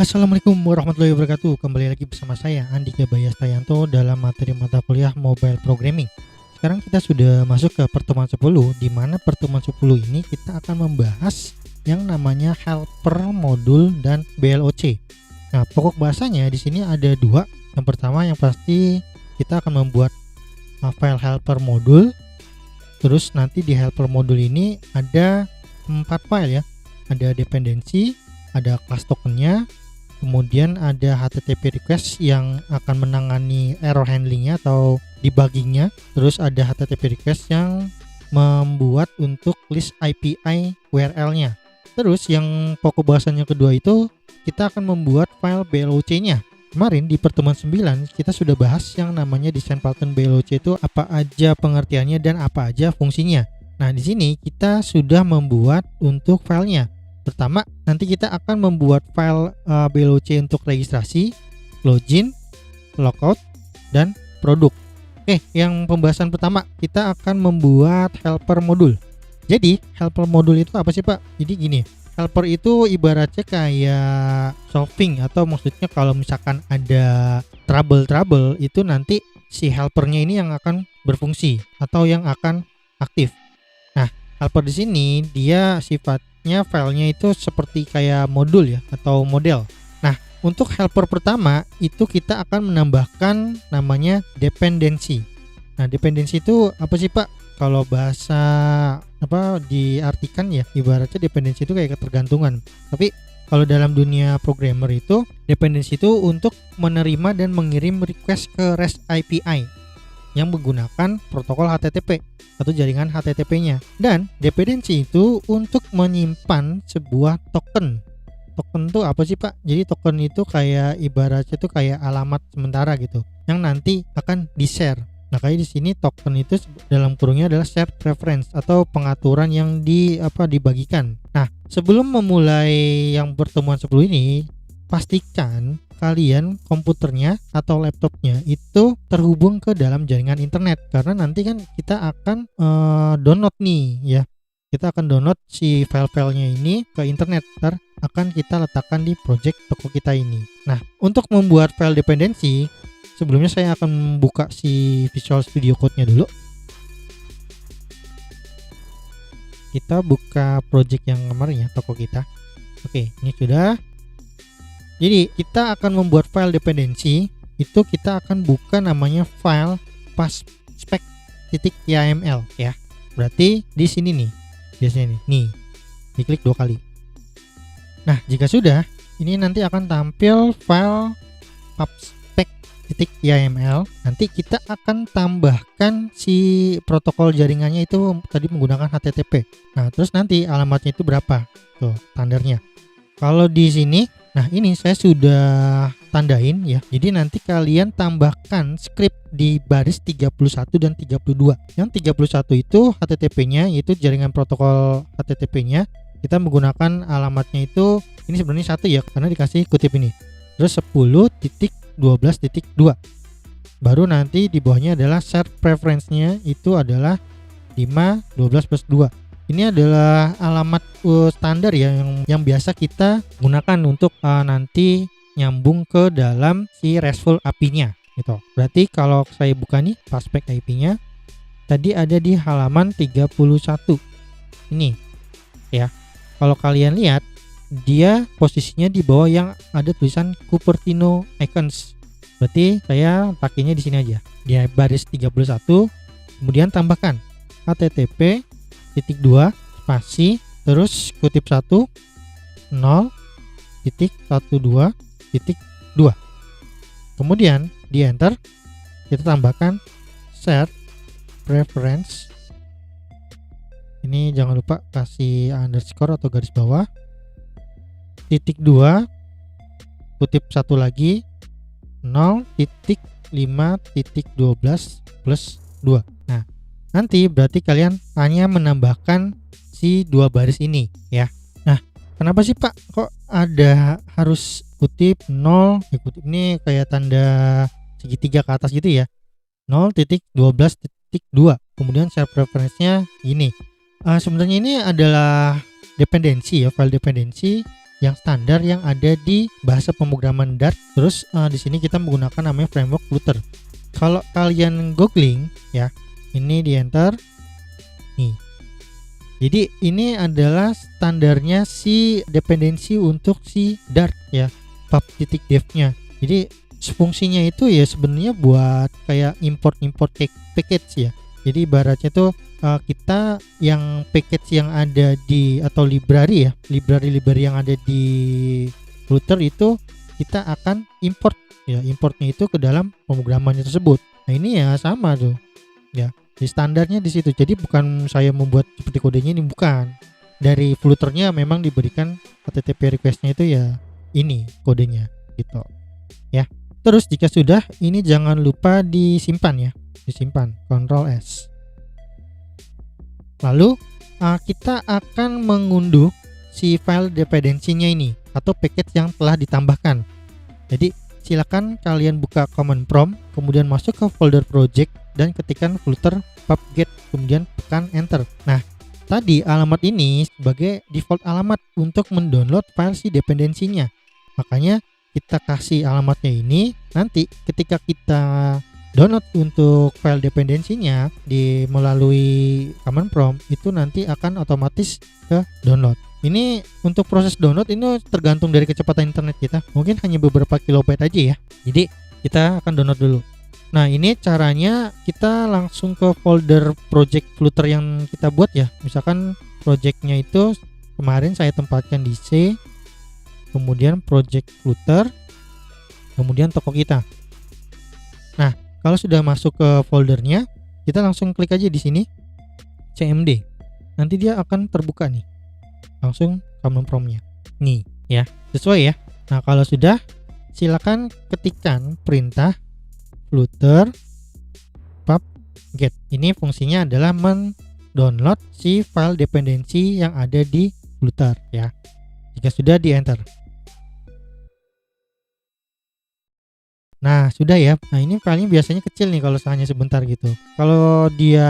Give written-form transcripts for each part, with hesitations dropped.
Assalamualaikum warahmatullahi wabarakatuh. Kembali lagi bersama saya Andika Bayastayanto dalam materi mata kuliah Mobile Programming. Sekarang kita sudah masuk ke pertemuan 10, di mana pertemuan 10 ini kita akan membahas yang namanya helper modul dan BLOC. Nah, pokok bahasanya di sini ada dua. Yang pertama yang pasti kita akan membuat file helper modul. Terus nanti di helper modul ini ada 4 file ya. Ada dependensi, ada class tokennya, kemudian ada HTTP request yang akan menangani error handlingnya atau debuggingnya. Terus ada HTTP request yang membuat untuk list API URL-nya. Terus yang pokok bahasan yang kedua itu kita akan membuat file BLOC-nya. Kemarin di pertemuan 9 kita sudah bahas yang namanya desain pattern BLOC itu apa aja pengertiannya dan apa aja fungsinya. Nah, di sini kita sudah membuat untuk filenya. Pertama, nanti kita akan membuat file BLOC untuk registrasi, login, logout, dan produk. Yang pembahasan pertama kita akan membuat helper modul. Jadi helper modul itu apa sih Pak? Jadi gini, helper itu ibaratnya kayak solving, atau maksudnya kalau misalkan ada trouble itu nanti si helpernya ini yang akan berfungsi atau yang akan aktif. Nah, helper di sini dia sifatnya filenya itu seperti kayak modul ya atau model. Nah, untuk helper pertama itu kita akan menambahkan namanya dependensi. Nah, dependensi itu apa sih Pak? Kalau bahasa diartikan ya, ibaratnya dependensi itu kayak ketergantungan. Tapi kalau dalam dunia programmer itu dependensi itu untuk menerima dan mengirim request ke REST API yang menggunakan protokol HTTP atau jaringan HTTP-nya. Dan dependensi itu untuk menyimpan sebuah token. Token itu apa sih Pak? Jadi token itu kayak ibaratnya itu kayak alamat sementara gitu, yang nanti akan di-share. Nah, kayak di sini token itu dalam kurungnya adalah share preference atau pengaturan yang dibagikan. Nah, sebelum memulai yang pertemuan 10 ini, pastikan kalian komputernya atau laptopnya itu terhubung ke dalam jaringan internet, karena nanti kan kita akan download nih ya. Kita akan download si file-filenya ini ke internet, ntar akan kita letakkan di project toko kita ini. Nah, untuk membuat file dependensi, sebelumnya saya akan membuka si Visual Studio Code-nya dulu. Kita buka project yang kemarin ya, toko kita. Oke, ini sudah. Jadi kita akan membuat file dependensi, itu kita akan buka namanya file paspec.yml ya. Berarti di sini nih, biasanya nih, diklik 2 kali. Nah, jika sudah, ini nanti akan tampil file paspec.yml. Nanti kita akan tambahkan si protokol jaringannya itu tadi menggunakan HTTP. Nah, terus nanti alamatnya itu berapa? Tuh, standarnya. Kalau di sini, nah ini saya sudah tandain ya. Jadi nanti kalian tambahkan script di baris 31 dan 32. Yang 31 itu HTTP-nya, yaitu jaringan protokol HTTP-nya. Kita menggunakan alamatnya itu, ini sebenarnya 1 ya, karena dikasih kutip ini. Terus 10.12.2. Baru nanti di bawahnya adalah share preference-nya itu adalah 5.12+2. Ini adalah alamat standar ya yang biasa kita gunakan untuk nanti nyambung ke dalam si RESTful API-nya gitu. Berarti kalau saya buka nih paspec IP-nya tadi ada di halaman 31. Ini ya. Kalau kalian lihat dia posisinya di bawah yang ada tulisan Cupertino icons. Berarti saya pakainya di sini aja. Di baris 31, kemudian tambahkan http:// spasi terus kutip 1 0.12.2. Kemudian di enter kita tambahkan share preference. Ini jangan lupa kasih underscore atau garis bawah, titik 2 kutip 1 lagi 0.5.12+2. Nah, nanti berarti kalian hanya menambahkan si 2 baris ini ya. Nah, kenapa sih Pak kok ada harus kutip 0? Kutip ini kayak tanda segitiga ke atas gitu ya. 0.12.2. Kemudian share preference-nya ini. Sebenarnya ini adalah dependensi ya, file dependensi yang standar yang ada di bahasa pemrograman Dart. Terus di sini kita menggunakan namanya framework Flutter. Kalau kalian googling ya, ini di enter nih. Jadi ini adalah standarnya si dependensi untuk si Dart ya, pub.dev-nya. Jadi fungsinya itu ya sebenarnya buat kayak import package ya. Jadi ibaratnya tuh kita yang package yang ada di atau library yang ada di Flutter itu kita akan import ya, importnya itu ke dalam pemrogramannya tersebut. Nah ini ya sama tuh ya, di standarnya di situ. Jadi bukan saya membuat seperti kodenya, ini bukan, dari Flutternya memang diberikan HTTP requestnya itu ya ini kodenya gitu ya. Terus jika sudah, ini jangan lupa disimpan ya, disimpan Ctrl S. Lalu kita akan mengunduh si file dependensinya ini atau package yang telah ditambahkan. Jadi silakan kalian buka command prompt, kemudian masuk ke folder project dan ketikkan flutter pub-get, kemudian tekan enter. Nah, tadi alamat ini sebagai default alamat untuk mendownload file si dependensinya. Makanya kita kasih alamatnya ini, nanti ketika kita download untuk file dependensinya di melalui command prompt itu nanti akan otomatis ke download. Ini untuk proses download ini tergantung dari kecepatan internet kita, mungkin hanya beberapa kilobyte aja ya. Jadi kita akan download dulu. Nah ini caranya, kita langsung ke folder project Flutter yang kita buat ya. Misalkan projectnya itu kemarin saya tempatkan di C, kemudian project Flutter, kemudian toko kita. Nah kalau sudah masuk ke foldernya, kita langsung klik aja di sini cmd, nanti dia akan terbuka nih, langsung command prompt-nya nih ya, sesuai ya. Nah kalau sudah, silakan ketikkan perintah flutter pub-get. Ini fungsinya adalah mendownload si file dependensi yang ada di Flutter ya. Jika sudah, di enter. Nah sudah ya. Nah ini filenya biasanya kecil nih kalau hanya sebentar gitu. Kalau dia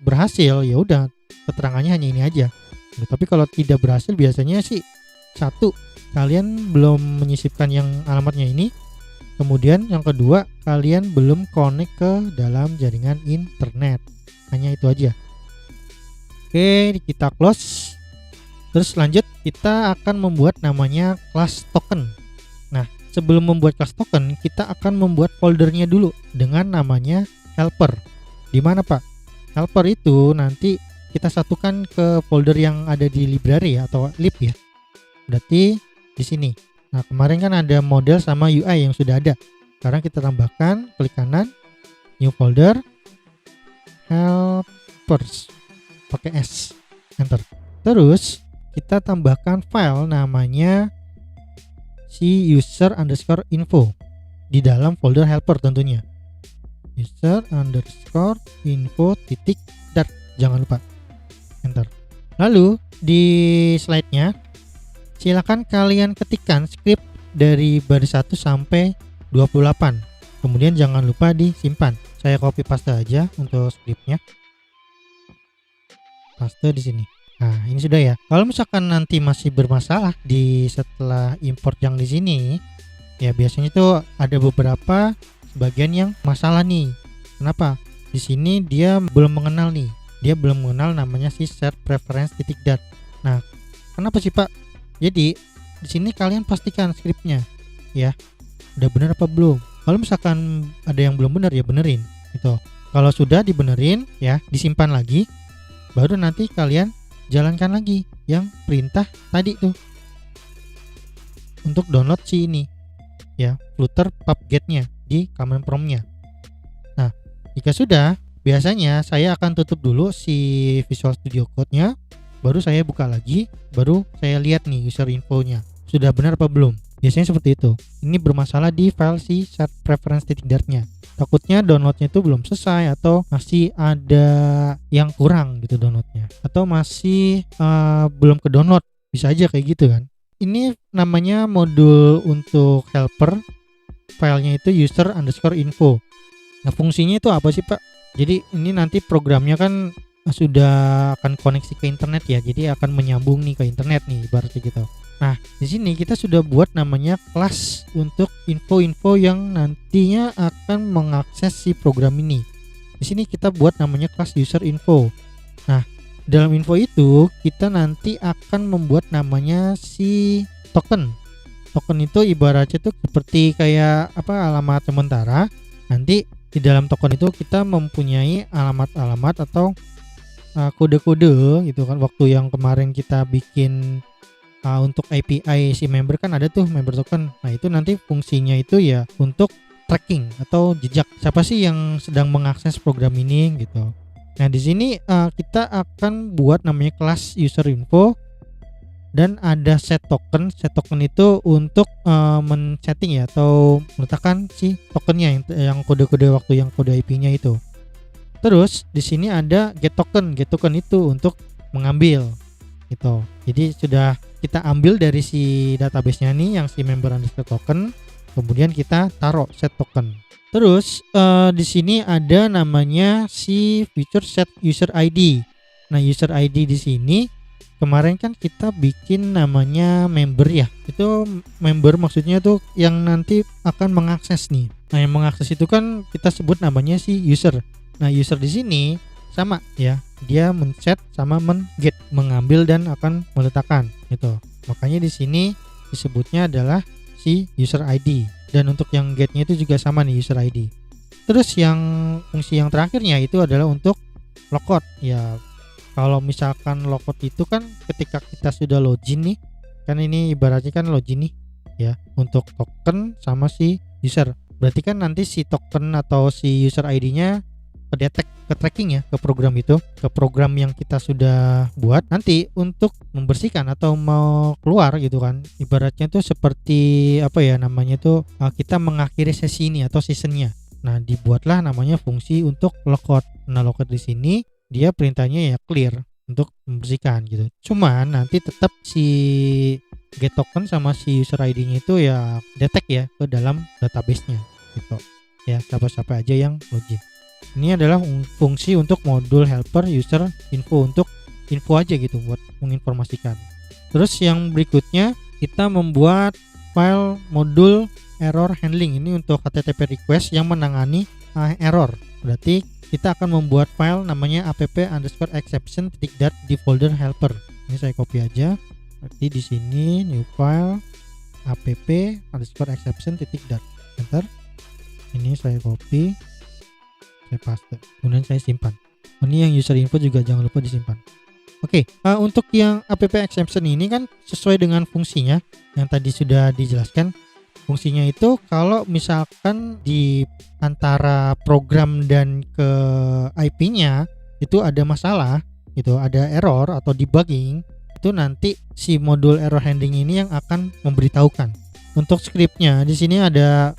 berhasil ya udah, keterangannya hanya ini aja. Tapi kalau tidak berhasil biasanya sih satu, kalian belum menyisipkan yang alamatnya ini. Kemudian yang kedua, kalian belum connect ke dalam jaringan internet. Hanya itu aja. Oke, kita close. Terus lanjut, kita akan membuat namanya class token. Nah sebelum membuat class token, kita akan membuat foldernya dulu dengan namanya helper. Di mana Pak? Helper itu nanti kita satukan ke folder yang ada di library ya, atau lib ya. Berarti di sini. Nah kemarin kan ada model sama UI yang sudah ada. Sekarang kita tambahkan, klik kanan, new folder, helpers, pakai S, enter. Terus kita tambahkan file namanya si user_info di dalam folder helper tentunya. user_info.dart, jangan lupa, enter. Lalu di slide-nya silakan kalian ketikkan script dari baris 1 sampai 28. Kemudian jangan lupa disimpan. Saya copy paste aja untuk scriptnya. Paste di sini. Nah, ini sudah ya. Kalau misalkan nanti masih bermasalah di setelah import yang di sini, ya biasanya itu ada beberapa sebagian yang masalah nih. Kenapa? Di sini dia belum mengenal nih. Dia belum mengenal namanya si set preference.dart. Nah, kenapa sih Pak? Jadi di sini kalian pastikan scriptnya ya udah benar apa belum. Kalau misalkan ada yang belum benar ya benerin gitu. Kalau sudah dibenerin ya disimpan lagi, baru nanti kalian jalankan lagi yang perintah tadi tuh untuk download si ini ya, Flutter pub-get-nya di command prompt-nya. Nah jika sudah, biasanya saya akan tutup dulu si Visual Studio Code-nya, baru saya buka lagi, baru saya lihat nih user info-nya sudah benar apa belum. Biasanya seperti itu. Ini bermasalah di file si set preference.dart-nya. Takutnya downloadnya itu belum selesai, atau masih ada yang kurang gitu downloadnya, atau masih belum ke download, bisa aja kayak gitu kan. Ini namanya modul untuk helper, filenya itu user_info. Nah fungsinya itu apa sih Pak? Jadi ini nanti programnya kan sudah akan koneksi ke internet ya, jadi akan menyambung nih ke internet nih ibaratnya gitu. Nah, di sini kita sudah buat namanya kelas untuk info-info yang nantinya akan mengakses si program ini. Di sini kita buat namanya kelas user info. Nah, dalam info itu kita nanti akan membuat namanya si token. Token itu ibaratnya tuh seperti kayak alamat sementara. Nanti di dalam token itu kita mempunyai alamat-alamat atau kode-kode gitu kan. Waktu yang kemarin kita bikin untuk API si member kan ada tuh member token. Nah, itu nanti fungsinya itu ya untuk tracking atau jejak siapa sih yang sedang mengakses program ini gitu. Nah, di sini kita akan buat namanya kelas user info dan ada set token. Set token itu untuk men-setting ya atau meletakkan si tokennya yang kode-kode waktu yang kode IP-nya itu. Terus di sini ada get token. Get token itu untuk mengambil gitu. Jadi sudah kita ambil dari si database-nya nih yang si member underscore token, kemudian kita taruh set token. Terus di sini ada namanya si feature set user ID. Nah, user ID di sini kemarin kan kita bikin namanya member ya. Itu member maksudnya tuh yang nanti akan mengakses nih. Nah, yang mengakses itu kan kita sebut namanya si user. Nah, user di sini sama ya. Dia men-set sama men-get, mengambil dan akan meletakkan gitu. Makanya di sini disebutnya adalah si user ID. Dan untuk yang get-nya itu juga sama nih, user ID. Terus yang fungsi yang terakhirnya itu adalah untuk logout. Ya, kalau misalkan logout itu kan ketika kita sudah login nih, kan ini ibaratnya kan login nih ya, untuk token sama si user. Berarti kan nanti si token atau si user ID-nya ke tracking ya, ke program itu, ke program yang kita sudah buat. Nanti untuk membersihkan atau mau keluar gitu kan, ibaratnya tuh seperti namanya tuh kita mengakhiri sesi ini atau seasonnya. Nah, dibuatlah namanya fungsi untuk logout. Nah, logout di sini dia perintahnya ya clear untuk membersihkan gitu. Cuman nanti tetap si get token sama si user ID-nya itu ya detect ya ke dalam database-nya gitu. Ya, siapa-siapa aja yang login. Ini adalah fungsi untuk modul helper user info, untuk info aja gitu buat menginformasikan. Terus yang berikutnya kita membuat file modul error handling. Ini untuk HTTP request yang menangani error. Berarti kita akan membuat file namanya app_exception di folder helper. Ini saya copy aja. Berarti di sini new file app_exception enter. Ini saya copy, saya paste, kemudian saya simpan. Ini yang user info juga jangan lupa disimpan. Oke, untuk yang app_exception ini kan sesuai dengan fungsinya yang tadi sudah dijelaskan. Fungsinya itu kalau misalkan di antara program dan ke IP-nya itu ada masalah, itu ada error atau debugging, itu nanti si modul error handling ini yang akan memberitahukan. Untuk scriptnya di sini ada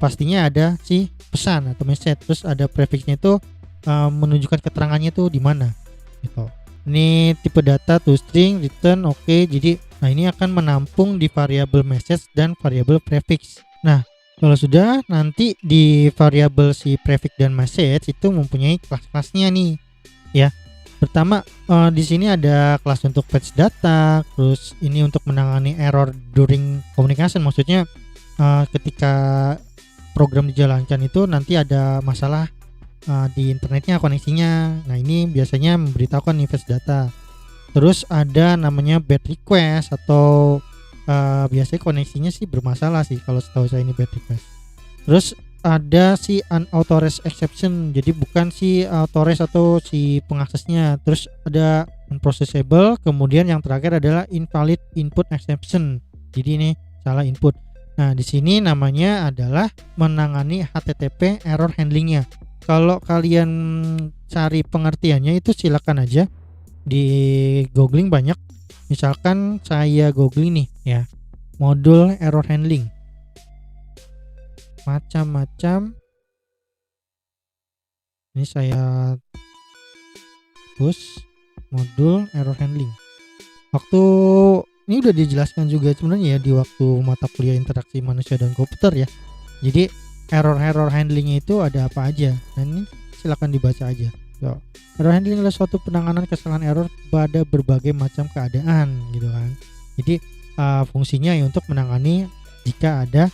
pastinya ada si pesan atau message, terus ada prefixnya itu menunjukkan keterangannya tuh di mana gitu. Ini tipe data to string return oke. Jadi nah ini akan menampung di variabel message dan variabel prefix. Nah, kalau sudah nanti di variabel si prefix dan message itu mempunyai kelas-kelasnya nih ya. Pertama di sini ada kelas untuk fetch data, terus ini untuk menangani error during communication, maksudnya ketika program dijalankan itu nanti ada masalah di internetnya, koneksinya. Nah, ini biasanya memberitahukan nih fetch data. Terus ada namanya bad request atau biasanya koneksinya sih bermasalah sih kalau setahu saya ini bad request. Terus ada si unauthorized exception, jadi bukan si authorized atau si pengaksesnya. Terus ada unprocessable, kemudian yang terakhir adalah invalid input exception. Jadi ini salah input. Nah, di sini namanya adalah menangani HTTP error handlingnya. Kalau kalian cari pengertiannya itu silakan aja di googling, banyak. Misalkan saya googling nih ya, modul error handling, macam-macam. Ini saya push modul error handling. Waktu ini udah dijelaskan juga sebenarnya ya di waktu mata kuliah interaksi manusia dan komputer ya. Jadi error handlingnya itu ada apa aja. Dan ini silakan dibaca aja. So, error handling adalah suatu penanganan kesalahan error pada berbagai macam keadaan gitu kan. Jadi fungsinya ya untuk menangani jika ada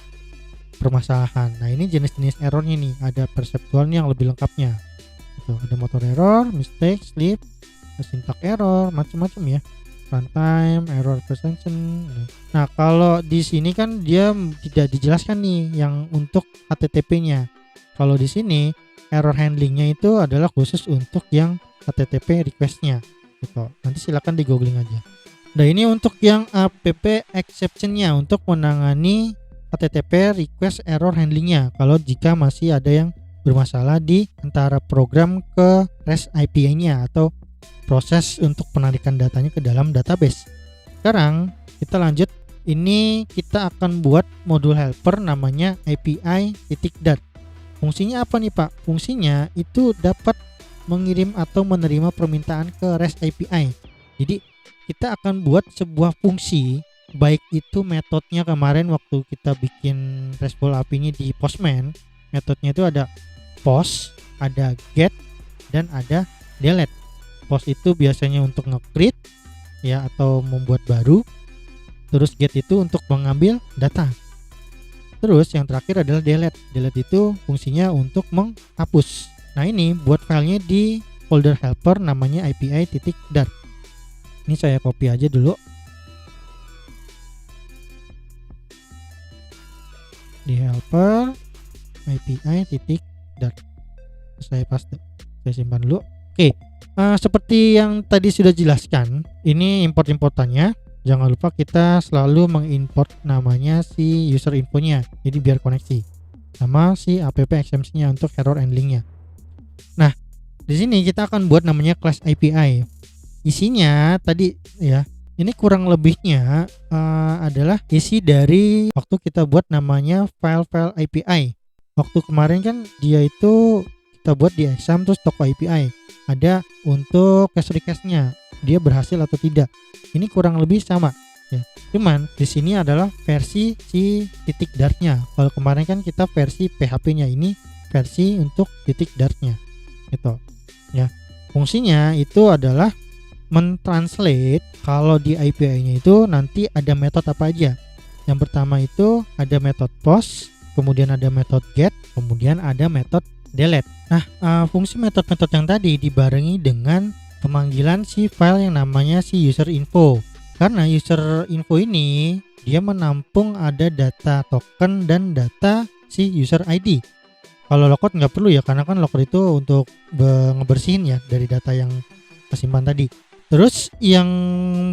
permasalahan. Nah, ini jenis-jenis errornya nih, ada perceptualnya yang lebih lengkapnya. Gitu. Ada motor error, mistake, sleep, syntax error, macam-macam ya. Runtime, error presentation. Nah, kalau di sini kan dia tidak dijelaskan nih yang untuk HTTP-nya. Kalau di sini error handlingnya itu adalah khusus untuk yang HTTP request-nya. Gitu. Nanti silakan di googling aja. Nah, ini untuk yang app exception-nya untuk menangani HTTP request error handlingnya kalau jika masih ada yang bermasalah di antara program ke REST API-nya atau proses untuk penarikan datanya ke dalam database. Sekarang kita lanjut, ini kita akan buat modul helper namanya API.dart. Fungsinya apa nih Pak? Fungsinya itu dapat mengirim atau menerima permintaan ke REST API. Jadi kita akan buat sebuah fungsi, baik itu metodenya kemarin waktu kita bikin RESTful API-nya di Postman. Metodenya itu ada post, ada get, dan ada delete. Post itu biasanya untuk nge-create ya atau membuat baru. Terus get itu untuk mengambil data. Terus yang terakhir adalah delete. Delete itu fungsinya untuk menghapus. Nah, ini buat filenya di folder helper namanya API.dart. Ini saya copy aja dulu. Di helper API.dart. Saya paste. Saya simpan dulu. Oke. Seperti yang tadi sudah jelaskan, ini import-importannya. Jangan lupa kita selalu mengimport namanya si user infonya. Jadi biar koneksi sama si app exception-nya untuk error handlingnya. Nah, di sini kita akan buat namanya class API. Isinya tadi ya, ini kurang lebihnya adalah isi dari waktu kita buat namanya file API. Waktu kemarin kan dia itu kita buat di exam terus toko API. Ada untuk case request-nya, dia berhasil atau tidak. Ini kurang lebih sama ya. Cuman di sini adalah versi si titik dartnya. Kalau kemarin kan kita versi PHP-nya, ini versi untuk titik dartnya. Gitu. Ya. Fungsinya itu adalah mentranslate. Kalau di API-nya itu nanti ada metode apa aja. Yang pertama itu ada metode post, kemudian ada metode get, kemudian ada metode delete. Nah, fungsi metode-metode yang tadi dibarengi dengan pemanggilan si file yang namanya si user info. Karena user info ini dia menampung ada data token dan data si user ID. Kalau lockout nggak perlu ya, karena kan lockout itu untuk ngebersihin ya dari data yang kesimpan tadi. Terus yang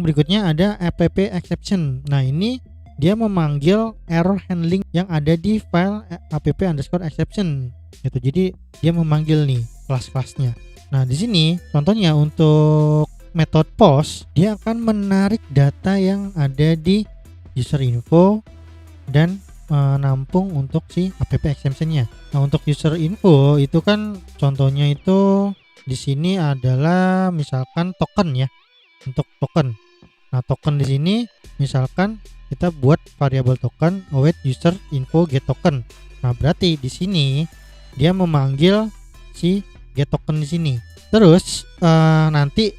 berikutnya ada app exception. Nah, ini dia memanggil error handling yang ada di file app_exception gitu. Jadi dia memanggil nih kelas-kelasnya. Nah, di sini contohnya untuk metode post, dia akan menarik data yang ada di user info dan menampung untuk si app exception-nya. Nah, untuk user info itu kan contohnya itu di sini adalah misalkan token ya. Untuk token. Nah, token di sini misalkan kita buat variabel token await user info get token. Nah, berarti di sini dia memanggil si get token di sini. Terus nanti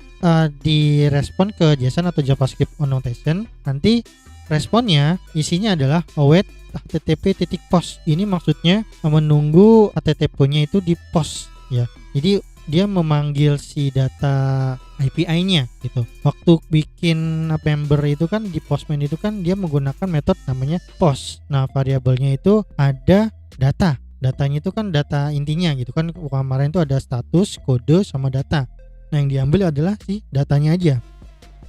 direspon ke JSON atau JavaScript annotation. Nanti responnya isinya adalah await http:/post. Ini maksudnya menunggu HTTP-nya itu di post ya. Jadi dia memanggil si data API-nya gitu. Waktu bikin member itu kan di Postman itu kan dia menggunakan metode namanya post. Nah, variabelnya itu ada data. Datanya itu kan data intinya gitu kan. Kemarin itu ada status, kode sama data. Nah, yang diambil adalah si datanya aja.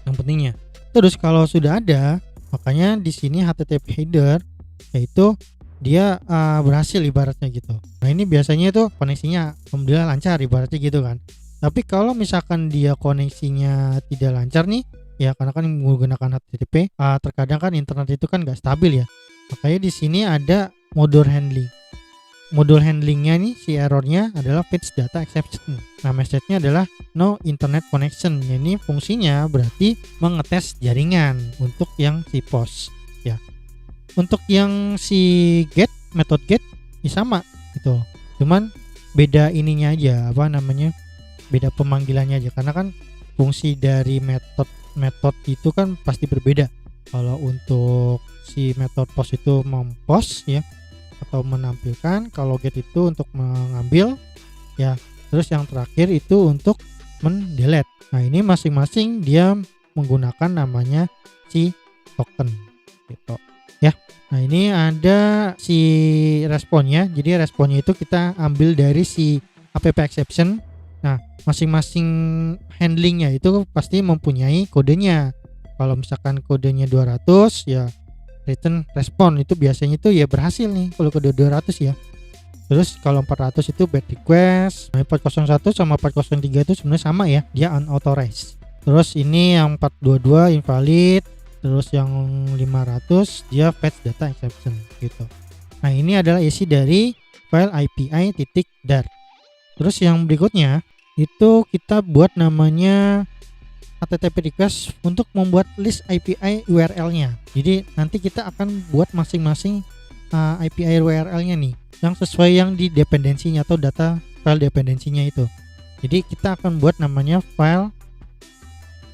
Yang pentingnya. Terus kalau sudah ada, makanya di sini HTTP header yaitu dia berhasil ibaratnya gitu. Nah, ini biasanya itu koneksinya alhamdulillah lancar ibaratnya gitu kan. Tapi kalau misalkan dia koneksinya tidak lancar nih ya, karena kan menggunakan HTTP, terkadang kan internet itu kan gak stabil ya. Makanya di sini ada module handling. Module handlingnya nih si errornya adalah fetch data exception. Nah, message-nya adalah no internet connection. Ini fungsinya berarti mengetes jaringan untuk yang si post ya. Untuk yang si get, metode get ya sama gitu. Cuman beda ininya aja, apa namanya? Beda pemanggilannya aja, karena kan fungsi dari metode itu kan pasti berbeda. Kalau untuk si metode post itu mempost ya atau menampilkan, kalau get itu untuk mengambil ya. Terus yang terakhir itu untuk mendelete. Nah, ini masing-masing dia menggunakan namanya si token gitu ya. Nah, ini ada si responnya. Jadi responnya itu kita ambil dari si app exception. Nah, masing-masing handlingnya itu pasti mempunyai kodenya. Kalau misalkan kodenya 200 ya return respon, itu biasanya itu ya berhasil nih kalau kode 200 ya. Terus kalau 400 itu bad request. Nah, 401 sama 403 itu sebenarnya sama ya, dia unauthorized. Terus ini yang 422 invalid. Terus yang 500 dia fetch data exception gitu. Nah, ini adalah isi dari file API.dar. Terus yang berikutnya itu kita buat namanya HTTP request untuk membuat list API URL-nya. Jadi nanti kita akan buat masing-masing API URL-nya nih yang sesuai yang di dependensinya atau data file dependensinya itu. Jadi kita akan buat namanya file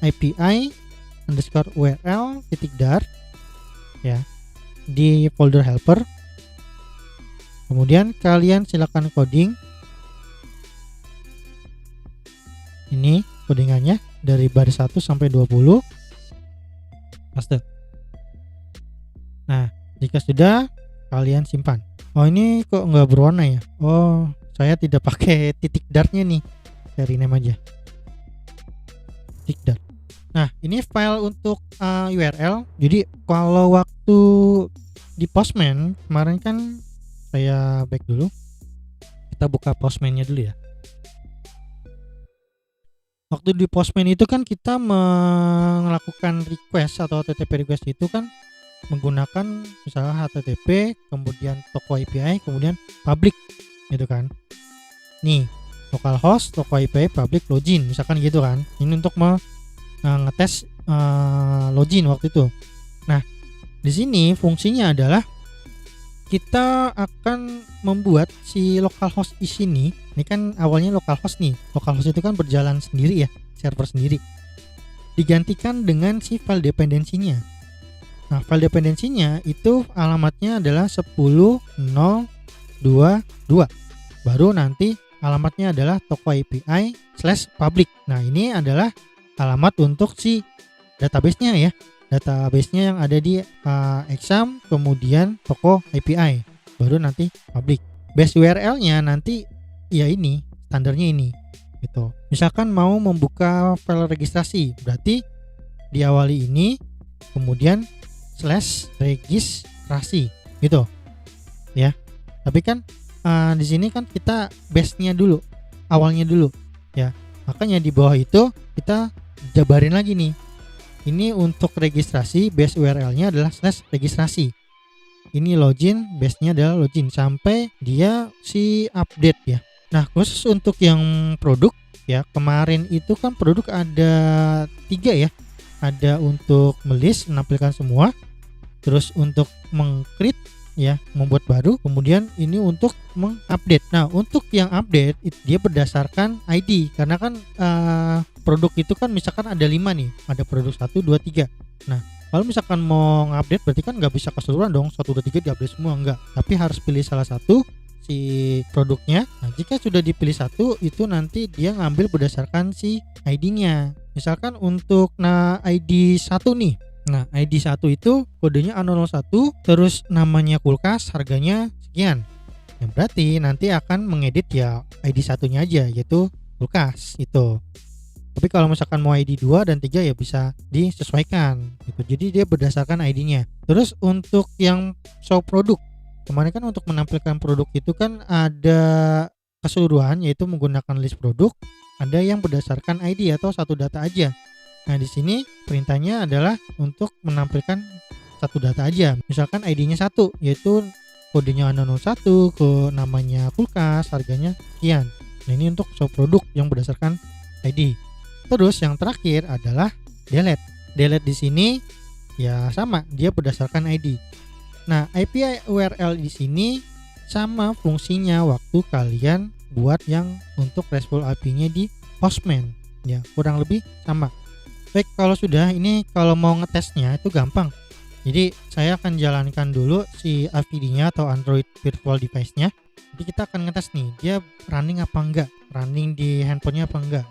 API_URL.dar ya di folder helper. Kemudian kalian silakan coding. Ini codingannya dari baris 1 sampai 20. Paste. Nah, jika sudah kalian simpan. Oh, ini kok nggak berwarna ya? Oh, saya tidak pakai titik dartnya nih. Cari name aja. Titik dart. Nah, ini file untuk URL. Jadi kalau waktu di Postman kemarin kan saya back dulu. Kita buka Postman-nya dulu ya. Waktu di Postman itu kan kita melakukan request atau HTTP request itu kan menggunakan misalnya HTTP, kemudian toko API, kemudian public gitu kan. Nih, localhost, toko API, public, login misalkan gitu kan. Ini untuk ngetes login waktu itu. Nah, di sini fungsinya adalah kita akan membuat si localhost di sini. Ini kan awalnya localhost nih. Localhost itu kan berjalan sendiri ya, server sendiri. Digantikan dengan si file dependensinya. Nah, file dependensinya itu alamatnya adalah 10.0.22. Baru nanti alamatnya adalah toko API/public. Nah, ini adalah alamat untuk si database-nya ya. Database-nya yang ada di exam, kemudian toko API, baru nanti public. Base URL-nya nanti ya ini, standarnya ini gitu. Misalkan mau membuka file registrasi, berarti diawali ini, kemudian /registrasi gitu ya. Tapi kan di sini kan kita base-nya dulu, awalnya dulu ya. Makanya di bawah itu kita jabarin lagi nih. Ini untuk registrasi, base URL-nya adalah /registrasi. Ini login, base-nya adalah login sampai dia si update ya. Nah, khusus untuk yang produk ya, kemarin itu kan produk ada 3 ya. Ada untuk melist, menampilkan semua. Terus untuk meng-create ya, membuat baru. Kemudian ini untuk mengupdate. Nah, untuk yang update dia berdasarkan ID. Karena kan produk itu kan misalkan ada 5 nih. Ada produk 1, 2, 3. Nah, kalau misalkan mau ngupdate berarti kan nggak bisa keseluruhan dong. 1, 2, 3 diupdate semua, enggak. Tapi harus pilih salah satu si produknya. Nah, jika sudah dipilih satu, itu nanti dia ngambil berdasarkan si ID-nya. Misalkan untuk ID 1 nih. Nah, ID 1 itu kodenya A001, terus namanya kulkas, harganya sekian. Yang berarti nanti akan mengedit ya ID 1-nya aja, yaitu kulkas itu. Tapi kalau misalkan mau ID 2 dan 3 ya bisa disesuaikan gitu. Jadi dia berdasarkan ID-nya. Terus untuk yang show produk, kemarin kan untuk menampilkan produk itu kan ada keseluruhan, yaitu menggunakan list produk. Ada yang berdasarkan ID atau satu data aja. Nah, di sini perintahnya adalah untuk menampilkan satu data aja. Misalkan ID-nya 1, yaitu kodenya A001, ke namanya kulkas, harganya sekian. Nah, ini untuk show produk yang berdasarkan ID. Terus yang terakhir adalah delete. Delete di sini ya sama, dia berdasarkan ID. Nah, API URL di sini sama fungsinya waktu kalian buat yang untuk RESTful API-nya di Postman. Ya, kurang lebih sama. Baik, kalau sudah ini, kalau mau ngetesnya itu gampang. Jadi saya akan jalankan dulu si AVD-nya atau Android Virtual Device-nya. Jadi kita akan ngetes nih, dia running apa enggak, running di handphonenya apa enggak.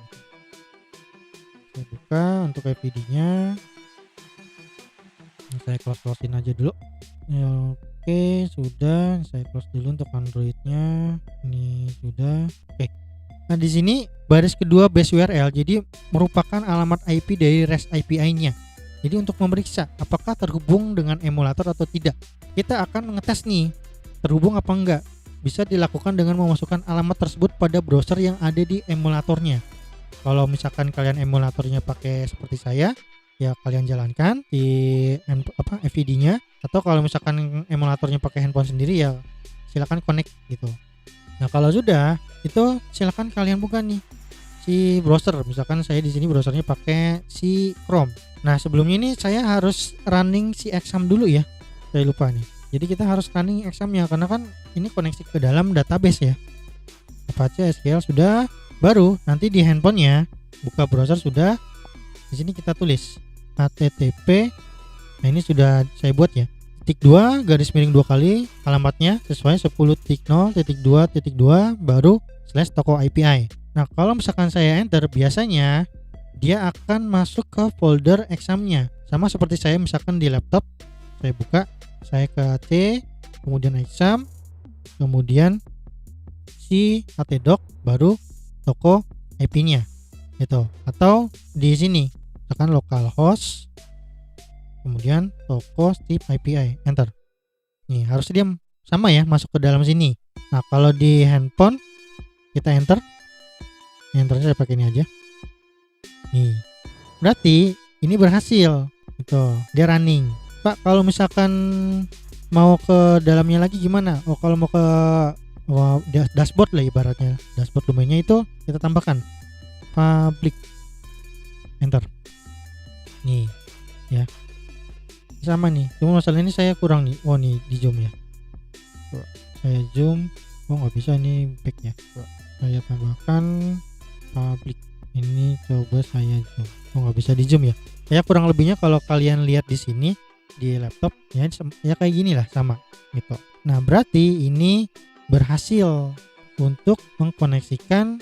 Saya buka untuk AVD-nya. Saya close-in aja dulu. Ya, oke, sudah. Saya close dulu untuk Android-nya. Ini sudah. Oke. Nah, di sini baris kedua base URL jadi merupakan alamat IP dari REST API-nya. Jadi untuk memeriksa apakah terhubung dengan emulator atau tidak, kita akan ngetes nih terhubung apa enggak. Bisa dilakukan dengan memasukkan alamat tersebut pada browser yang ada di emulatornya. Kalau misalkan kalian emulatornya pakai seperti saya, ya kalian jalankan di FVD-nya, atau kalau misalkan emulatornya pakai handphone sendiri ya silakan connect gitu. Nah, kalau sudah itu silakan kalian buka nih si browser. Misalkan saya di sini browsernya pakai si Chrome. Nah, sebelumnya ini saya harus running si exam dulu ya. Saya lupa nih. Jadi kita harus running examnya karena kan ini koneksi ke dalam database ya. Apache SQL sudah, baru nanti di handphonenya buka browser sudah. Di sini kita tulis http. Nah, ini sudah saya buat ya. _2 garis miring 2 kali alamatnya sesuai 10.0.2.2 baru /toko API. Nah, kalau misalkan saya enter, biasanya dia akan masuk ke folder examnya. Sama seperti saya misalkan di laptop, saya buka, saya ke C, kemudian exam, kemudian si htdoc, baru toko IP-nya gitu. Atau di sini misalkan localhost, kemudian toko strip API, enter. Nih harus diam sama ya, masuk ke dalam sini. Nah, kalau di handphone kita enter, enternya saya pakai ini aja. Nih, berarti ini berhasil gitu, dia running. Pak, kalau misalkan mau ke dalamnya lagi gimana? Oh, kalau mau ke dashboard lah ibaratnya, dashboard domainnya itu kita tambahkan public, enter. Nih ya, sama nih, cuma masalah ini saya kurang nih. Oh, nih di zoom ya, saya zoom. Oh, nggak bisa nih backnya. Saya tambahkan public, ini coba saya zoom. Oh, nggak bisa di zoom ya. Ya kurang lebihnya kalau kalian lihat di sini di laptop ya, ya kayak gini lah, sama gitu. Nah, berarti ini berhasil untuk mengkoneksikan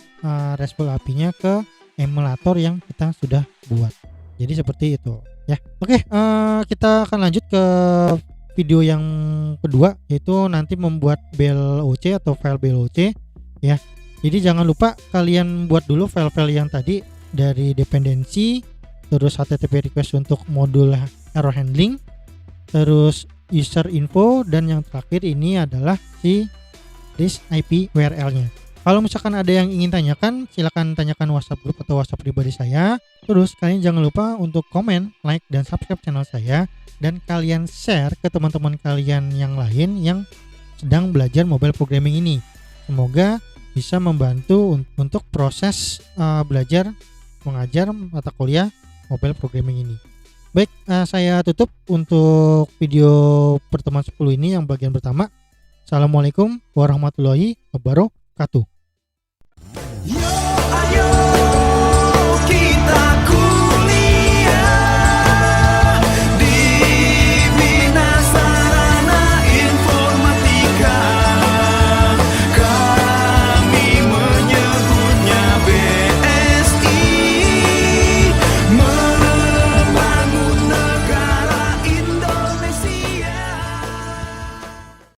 RESTful API-nya ke emulator yang kita sudah buat. Jadi seperti itu ya. Oke, kita akan lanjut ke video yang kedua, yaitu nanti membuat BLOC atau file BLOC ya. Jadi jangan lupa kalian buat dulu file-file yang tadi dari dependensi, terus HTTP request untuk modul error handling, terus user info, dan yang terakhir ini adalah si list IP URL-nya. Kalau misalkan ada yang ingin tanyakan, silakan tanyakan WhatsApp group atau WhatsApp pribadi saya. Terus kalian jangan lupa untuk komen, like, dan subscribe channel saya, dan kalian share ke teman-teman kalian yang lain yang sedang belajar mobile programming ini. Semoga bisa membantu untuk proses belajar mengajar mata kuliah mobile programming ini. Baik, saya tutup untuk video pertemuan 10 ini yang bagian pertama. Assalamualaikum warahmatullahi wabarakatuh.